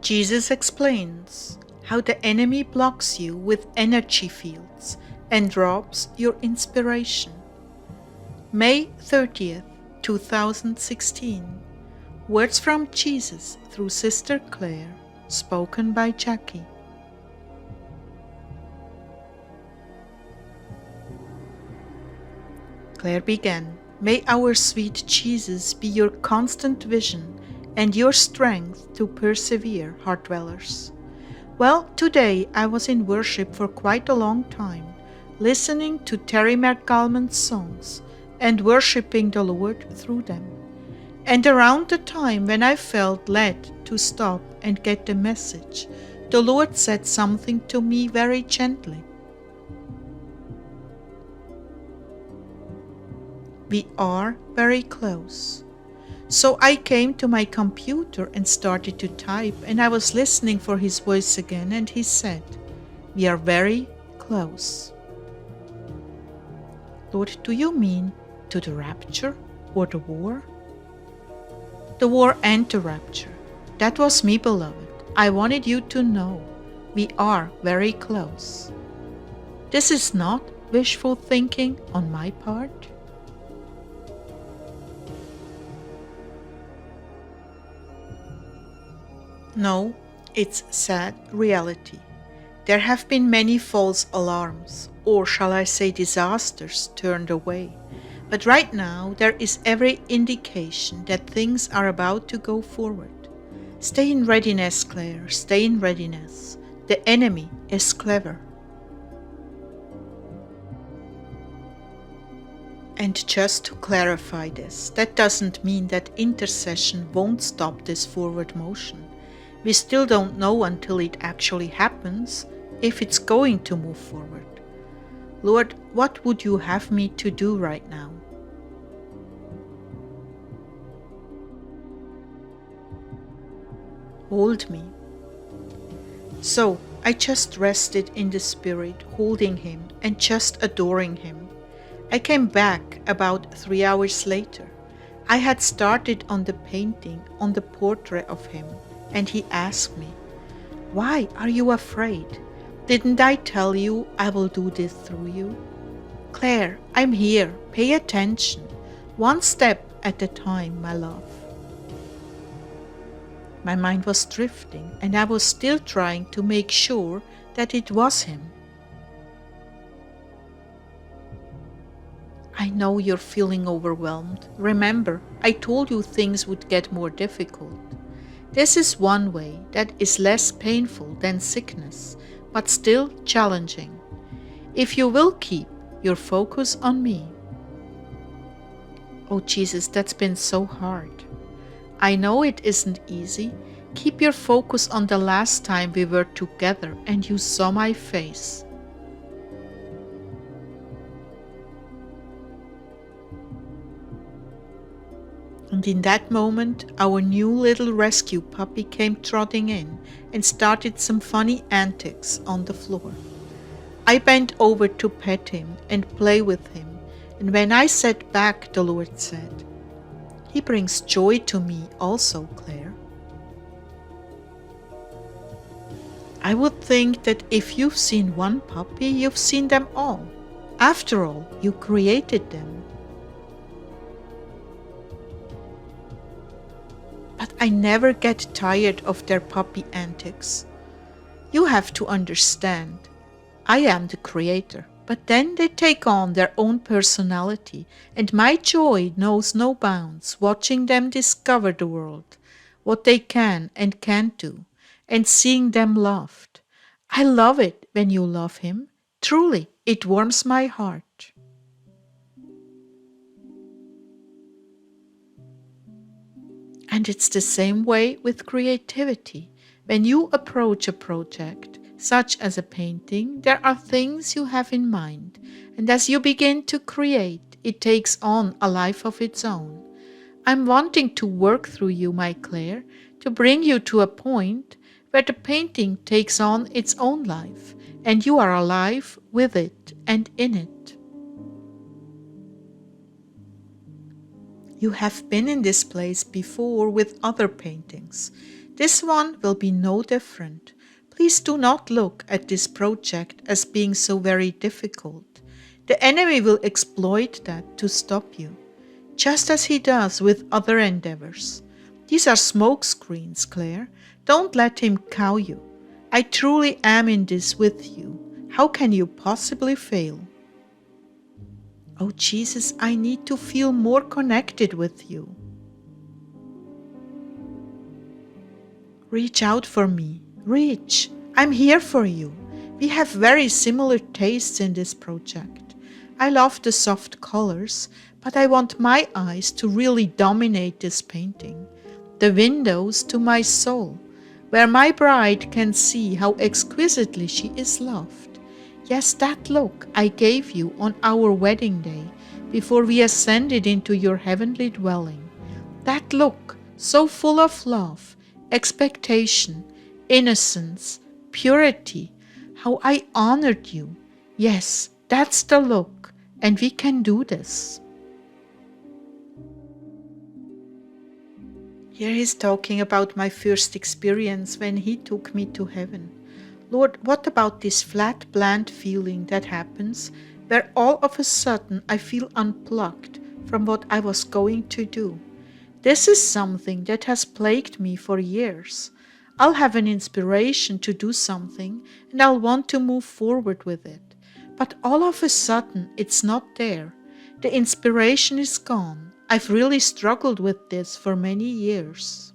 Jesus explains how the enemy blocks you with energy fields and robs your inspiration. May 30th, 2016. Words from Jesus through Sister Clare, spoken by Jackie. Clare began, "May our sweet Jesus be your constant vision and your strength to persevere, Heartdwellers." Well, today I was in worship for quite a long time, listening to Terry MacAlmon's songs and worshiping the Lord through them. And around the time when I felt led to stop and get the message, the Lord said something to me very gently. We are very close. So I came to my computer and started to type, and I was listening for his voice again, and he said, "We are very close." Lord, do you mean to the rapture or the war? The war and the rapture. That was me, beloved. I wanted you to know we are very close. This is not wishful thinking on my part. No, it's sad reality. There have been many false alarms, or shall I say disasters, turned away. But right now there is every indication that things are about to go forward. Stay in readiness, Clare, stay in readiness. The enemy is clever. And just to clarify this, that doesn't mean that intercession won't stop this forward motion. We still don't know until it actually happens if it's going to move forward. Lord, what would you have me to do right now? Hold me. So I just rested in the Spirit, holding him and just adoring him. I came back about 3 hours later. I had started on the painting, on the portrait of him, and he asked me, "Why are you afraid? Didn't I tell you I will do this through you?" Clare, I'm here. Pay attention. One step at a time, my love. My mind was drifting, and I was still trying to make sure that it was him. I know you're feeling overwhelmed. Remember, I told you things would get more difficult. This is one way that is less painful than sickness, but still challenging. If you will keep your focus on me. Oh Jesus, that's been so hard. I know it isn't easy. Keep your focus on the last time we were together and you saw my face. And in that moment, our new little rescue puppy came trotting in and started some funny antics on the floor. I bent over to pet him and play with him, and when I sat back, the Lord said, "He brings joy to me also, Clare." I would think that if you've seen one puppy, you've seen them all. After all, you created them. But I never get tired of their puppy antics. You have to understand, I am the creator, but then they take on their own personality, and my joy knows no bounds watching them discover the world, what they can and can't do, and seeing them loved. I love it when you love him. Truly, it warms my heart. And it's the same way with creativity. When you approach a project, such as a painting, there are things you have in mind, and as you begin to create, it takes on a life of its own. I'm wanting to work through you, my Clare, to bring you to a point where the painting takes on its own life, and you are alive with it and in it. You have been in this place before with other paintings. This one will be no different. Please do not look at this project as being so very difficult. The enemy will exploit that to stop you, just as he does with other endeavors. These are smoke screens, Claire. Don't let him cow you. I truly am in this with you. How can you possibly fail? Oh, Jesus, I need to feel more connected with you. Reach out for me. Reach. I'm here for you. We have very similar tastes in this project. I love the soft colors, but I want my eyes to really dominate this painting. The windows to my soul, where my bride can see how exquisitely she is loved. Yes, that look I gave you on our wedding day before we ascended into your heavenly dwelling. That look, so full of love, expectation, innocence, purity, how I honored you. Yes, that's the look, and we can do this. Here he's talking about my first experience when he took me to heaven. Lord, what about this flat, bland feeling that happens where all of a sudden I feel unplugged from what I was going to do? This is something that has plagued me for years. I'll have an inspiration to do something and I'll want to move forward with it. But all of a sudden it's not there. The inspiration is gone. I've really struggled with this for many years.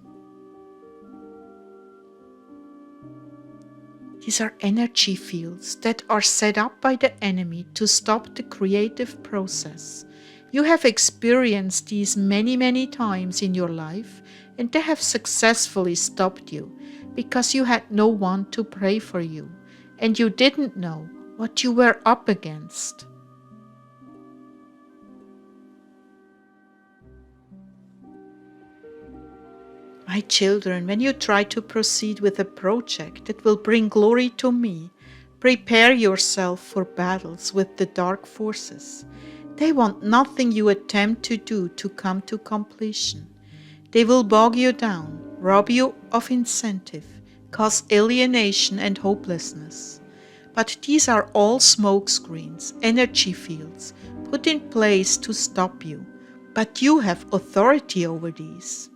These are energy fields that are set up by the enemy to stop the creative process. You have experienced these many, many times in your life, and they have successfully stopped you because you had no one to pray for you, and you didn't know what you were up against. My children, when you try to proceed with a project that will bring glory to me, prepare yourself for battles with the dark forces. They want nothing you attempt to do to come to completion. They will bog you down, rob you of incentive, cause alienation and hopelessness. But these are all smoke screens, energy fields, put in place to stop you. But you have authority over these.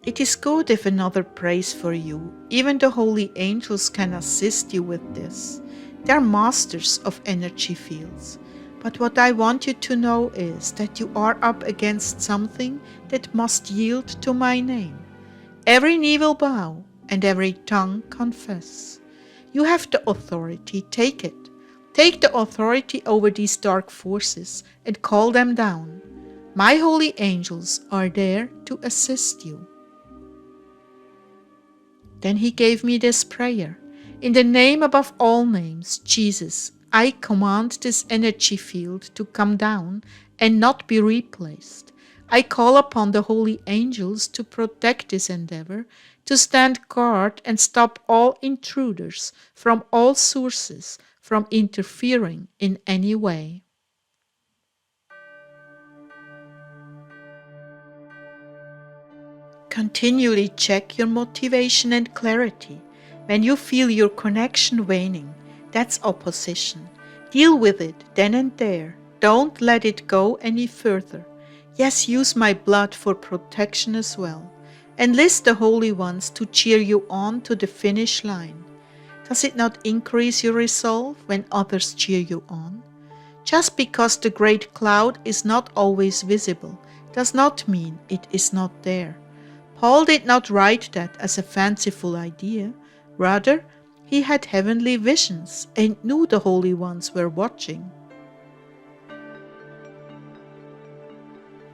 It is good if another prays for you. Even the holy angels can assist you with this. They are masters of energy fields. But what I want you to know is that you are up against something that must yield to my name. Every knee will bow and every tongue confess. You have the authority, take it. Take the authority over these dark forces and call them down. My holy angels are there to assist you. Then he gave me this prayer. In the name above all names, Jesus, I command this energy field to come down and not be replaced. I call upon the holy angels to protect this endeavor, to stand guard and stop all intruders from all sources from interfering in any way. Continually check your motivation and clarity. When you feel your connection waning, that's opposition. Deal with it then and there. Don't let it go any further. Yes, use my blood for protection as well. Enlist the holy ones to cheer you on to the finish line. Does it not increase your resolve when others cheer you on? Just because the great cloud is not always visible does not mean it is not there. Paul did not write that as a fanciful idea. Rather, he had heavenly visions and knew the holy ones were watching.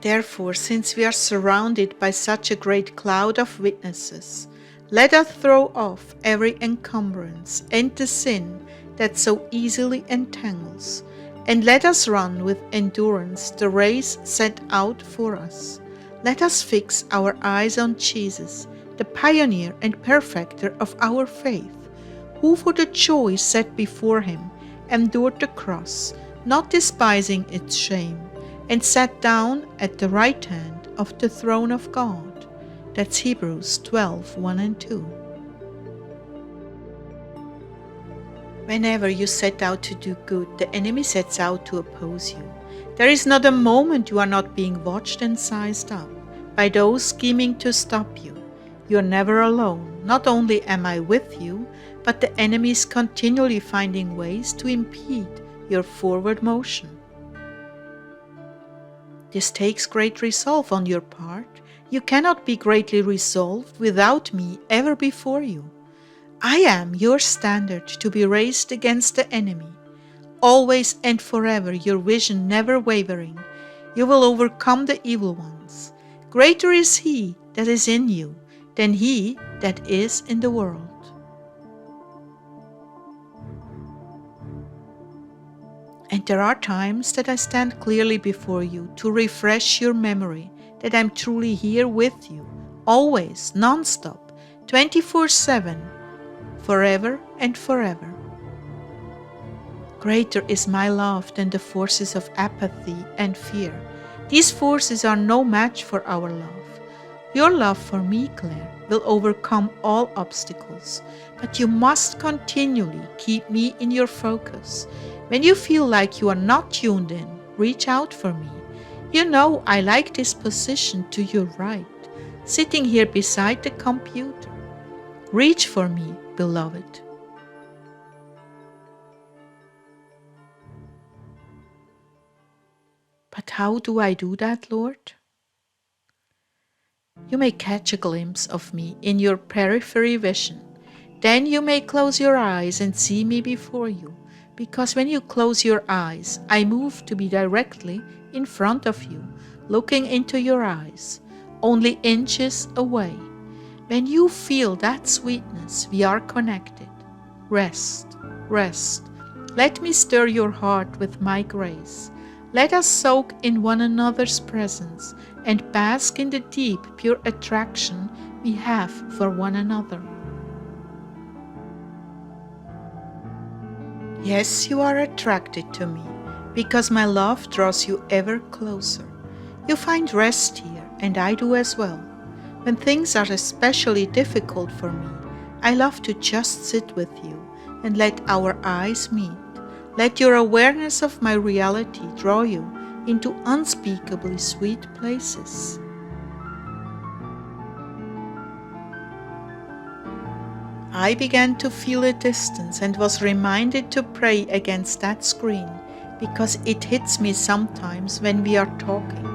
Therefore, since we are surrounded by such a great cloud of witnesses, let us throw off every encumbrance and the sin that so easily entangles, and let us run with endurance the race set out for us. Let us fix our eyes on Jesus, the pioneer and perfecter of our faith, who for the joy set before him endured the cross, not despising its shame, and sat down at the right hand of the throne of God. That's Hebrews 12, 1 and 2. Whenever you set out to do good, the enemy sets out to oppose you. There is not a moment you are not being watched and sized up by those scheming to stop you. You are never alone. Not only am I with you, but the enemy is continually finding ways to impede your forward motion. This takes great resolve on your part. You cannot be greatly resolved without me ever before you. I am your standard to be raised against the enemy. Always and forever, your vision never wavering. You will overcome the evil ones. Greater is he that is in you than he that is in the world. And there are times that I stand clearly before you to refresh your memory that I'm truly here with you, always, non-stop, 24/7, forever and forever. Greater is my love than the forces of apathy and fear. These forces are no match for our love. Your love for me, Claire, will overcome all obstacles, but you must continually keep me in your focus. When you feel like you are not tuned in, reach out for me. You know I like this position to your right, sitting here beside the computer. Reach for me, beloved. But how do I do that, Lord? You may catch a glimpse of me in your periphery vision. Then you may close your eyes and see me before you, because when you close your eyes, I move to be directly in front of you, looking into your eyes, only inches away. When you feel that sweetness, we are connected. Rest, rest. Let me stir your heart with my grace. Let us soak in one another's presence and bask in the deep, pure attraction we have for one another. Yes, you are attracted to me, because my love draws you ever closer. You find rest here, and I do as well. When things are especially difficult for me, I love to just sit with you and let our eyes meet. Let your awareness of my reality draw you into unspeakably sweet places. I began to feel a distance and was reminded to pray against that screen, because it hits me sometimes when we are talking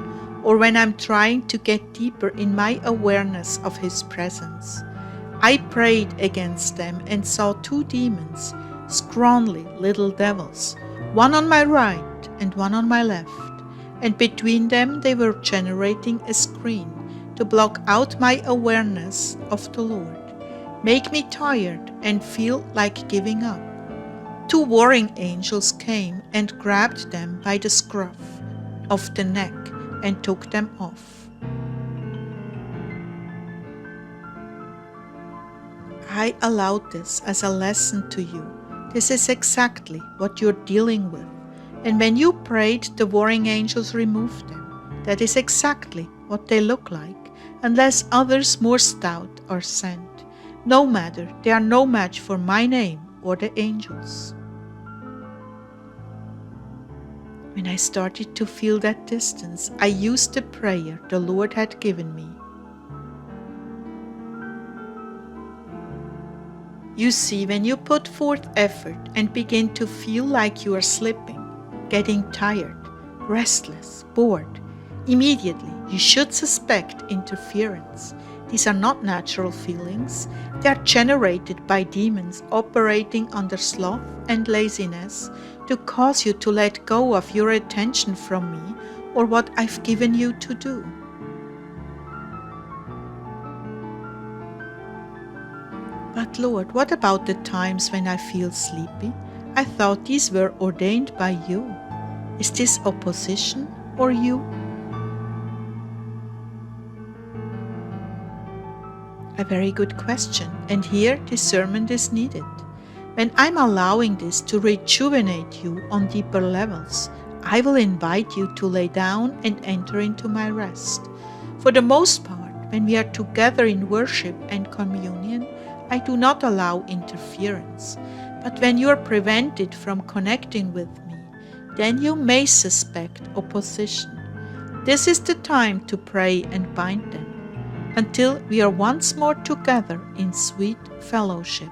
or when I'm trying to get deeper in my awareness of His presence. I prayed against them and saw two demons, scrawny little devils, one on my right and one on my left, and between them they were generating a screen to block out my awareness of the Lord, make me tired and feel like giving up. Two warring angels came and grabbed them by the scruff of the neck and took them off. I allowed this as a lesson to you. This is exactly what you're dealing with. And when you prayed, the warring angels removed them. That is exactly what they look like, unless others more stout are sent. No matter, they are no match for my name or the angels. When I started to feel that distance, I used the prayer the Lord had given me. You see, when you put forth effort and begin to feel like you are slipping, getting tired, restless, bored, immediately you should suspect interference. These are not natural feelings. They are generated by demons operating under sloth and laziness to cause you to let go of your attention from me or what I've given you to do. But Lord, what about the times when I feel sleepy? I thought these were ordained by you. Is this opposition or you? A very good question, and here discernment is needed. When I'm allowing this to rejuvenate you on deeper levels, I will invite you to lay down and enter into my rest. For the most part, when we are together in worship and communion, I do not allow interference. But when you are prevented from connecting with me, then you may suspect opposition. This is the time to pray and bind them, until we are once more together in sweet fellowship.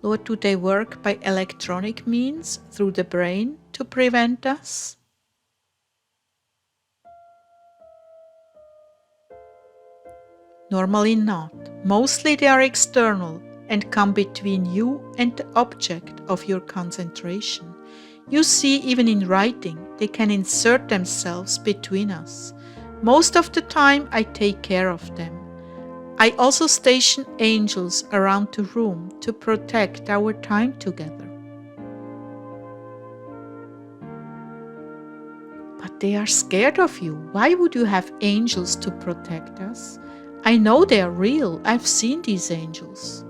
Lord, do they work by electronic means through the brain to prevent us? Normally not. Mostly they are external and come between you and the object of your concentration. You see, even in writing, they can insert themselves between us. Most of the time I take care of them. I also station angels around the room to protect our time together. But they are scared of you. Why would you have angels to protect us? I know they are real. I've seen these angels.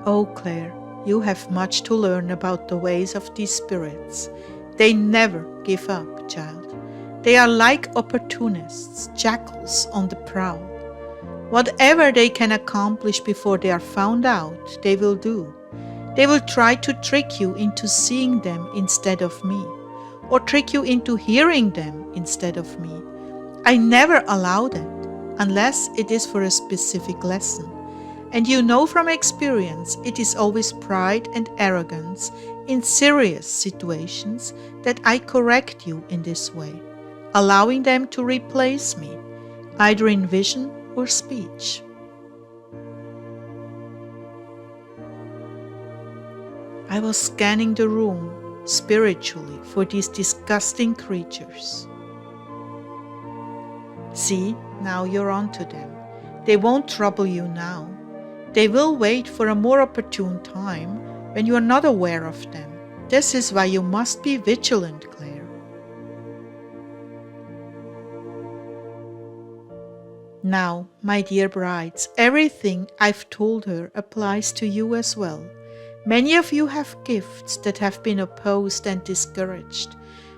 Oh, Clare, you have much to learn about the ways of these spirits. They never give up, child. They are like opportunists, jackals on the prowl. Whatever they can accomplish before they are found out, they will do. They will try to trick you into seeing them instead of me, or trick you into hearing them instead of me. I never allow that, unless it is for a specific lesson. And you know from experience, it is always pride and arrogance in serious situations that I correct you in this way, allowing them to replace me, either in vision or speech. I was scanning the room spiritually for these disgusting creatures. See, now you're onto them. They won't trouble you now. They will wait for a more opportune time when you are not aware of them. This is why you must be vigilant, Clare. Now, my dear brides, everything I've told her applies to you as well. Many of you have gifts that have been opposed and discouraged.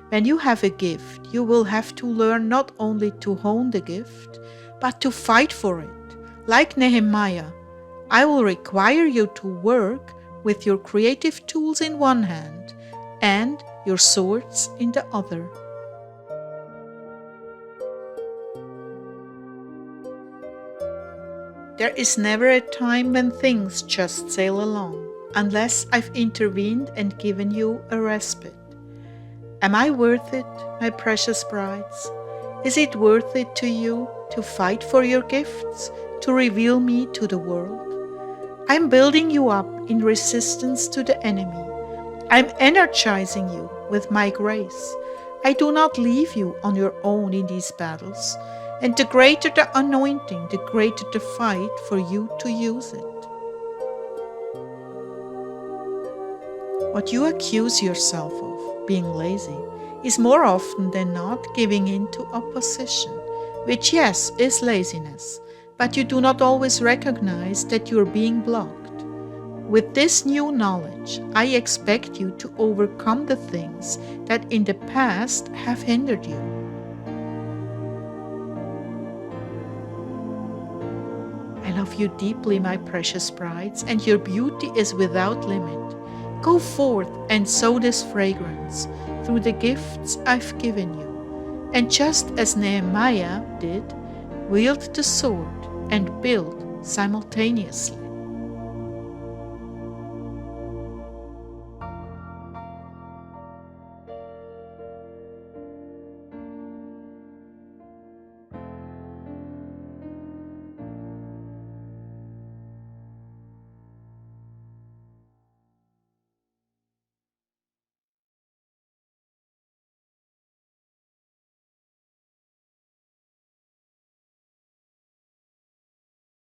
When you have a gift, you will have to learn not only to hone the gift, but to fight for it. Like Nehemiah, I will require you to work with your creative tools in one hand and your swords in the other. There is never a time when things just sail along, unless I've intervened and given you a respite. Am I worth it, my precious brides? Is it worth it to you to fight for your gifts, to reveal me to the world? I'm building you up in resistance to the enemy. I'm energizing you with my grace. I do not leave you on your own in these battles, and the greater the anointing, the greater the fight for you to use it. What you accuse yourself of, being lazy, is more often than not giving in to opposition, which, yes, is laziness, but you do not always recognize that you are being blocked. With this new knowledge, I expect you to overcome the things that in the past have hindered you. I love you deeply, my precious brides, and your beauty is without limit. Go forth and sow this fragrance through the gifts I've given you, and just as Nehemiah did, wield the sword and build simultaneously.